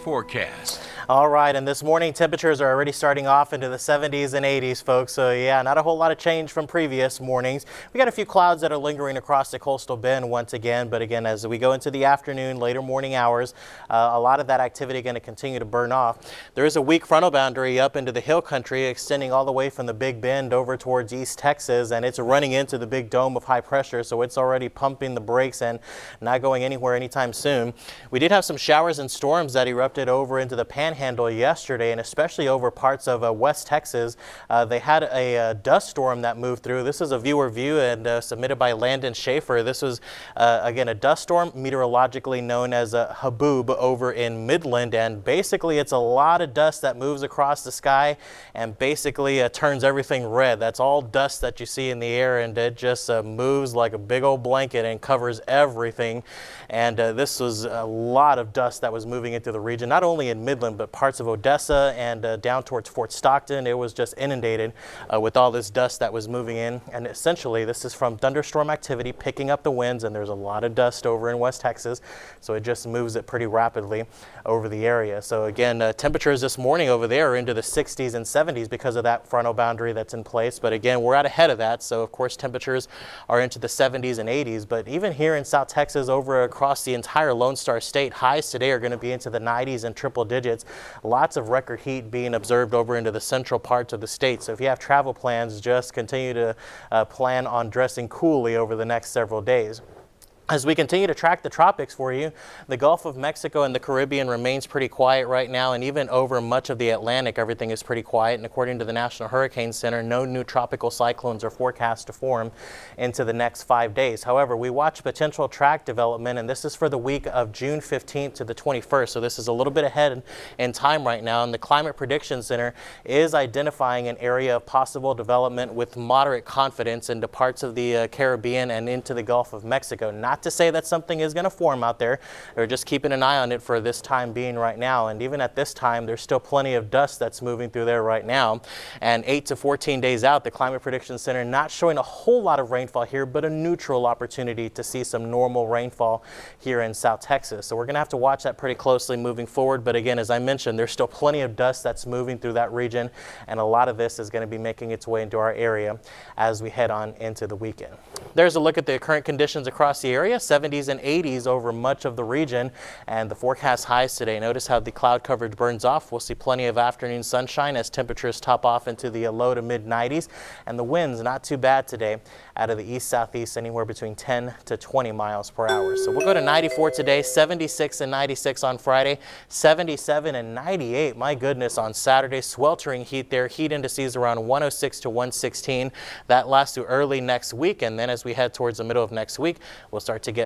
forecast. All right, and this morning temperatures are already starting off into the 70s and 80s, folks. So yeah, not a whole lot of change from previous mornings. We got a few clouds that are lingering across the coastal bend once again. But again, as we go into the afternoon, later morning hours, a lot of that activity going to continue to burn off. There is a weak frontal boundary up into the hill country extending all the way from the Big Bend over towards East Texas, and it's running into the big dome of high pressure. So it's already pumping the brakes and not going anywhere anytime soon. We did have some showers and storms that erupted over into the Panhandle yesterday, and especially over parts of West Texas. They had a dust storm that moved through. This is a viewer view and submitted by Landon Schaefer. This was again a dust storm, meteorologically known as a haboob, over in Midland, and basically it's a lot of dust that moves across the sky and basically turns everything red. That's all dust that you see in the air, and it just moves like a big old blanket and covers everything. And this was a lot of dust that was moving into the region, not only in Midland but parts of Odessa and down towards Fort Stockton. It was just inundated with all this dust that was moving in, and essentially this is from thunderstorm activity picking up the winds, and there's a lot of dust over in West Texas, so it just moves it pretty rapidly over the area. So again, temperatures this morning over there are into the 60s and 70s because of that frontal boundary that's in place, but again, we're out ahead of that, so of course temperatures are into the 70s and 80s. But even here in South Texas, over across the entire Lone Star State, highs today are going to be into the 90s and triple digits. Lots of record heat being observed over into the central parts of the state. So if you have travel plans, just continue to plan on dressing coolly over the next several days. As we continue to track the tropics for you, the Gulf of Mexico and the Caribbean remains pretty quiet right now, and even over much of the Atlantic, everything is pretty quiet. And according to the National Hurricane Center, no new tropical cyclones are forecast to form into the next 5 days. However, we watch potential track development, and this is for the week of June 15th to the 21st. So this is a little bit ahead in time right now. And the Climate Prediction Center is identifying an area of possible development with moderate confidence into parts of the Caribbean and into the Gulf of Mexico. Not to say that something is going to form out there. They're just keeping an eye on it for this time being right now. And even at this time, there's still plenty of dust that's moving through there right now. And 8 to 14 days out, the Climate Prediction Center not showing a whole lot of rainfall here, but a neutral opportunity to see some normal rainfall here in South Texas. So we're going to have to watch that pretty closely moving forward. But again, as I mentioned, there's still plenty of dust that's moving through that region, and a lot of this is going to be making its way into our area as we head on into the weekend. There's a look at the current conditions across the area. 70s and 80s over much of the region, and the forecast highs today. Notice how the cloud coverage burns off. We'll see plenty of afternoon sunshine as temperatures top off into the low to mid 90s, and the winds not too bad today out of the east southeast, anywhere between 10 to 20 miles per hour. So we'll go to 94 today, 76 and 96 on Friday, 77 and 98, my goodness, on Saturday. Sweltering heat there. Heat indices around 106 to 116. That lasts through early next week, and then as we head towards the middle of next week, we'll start to get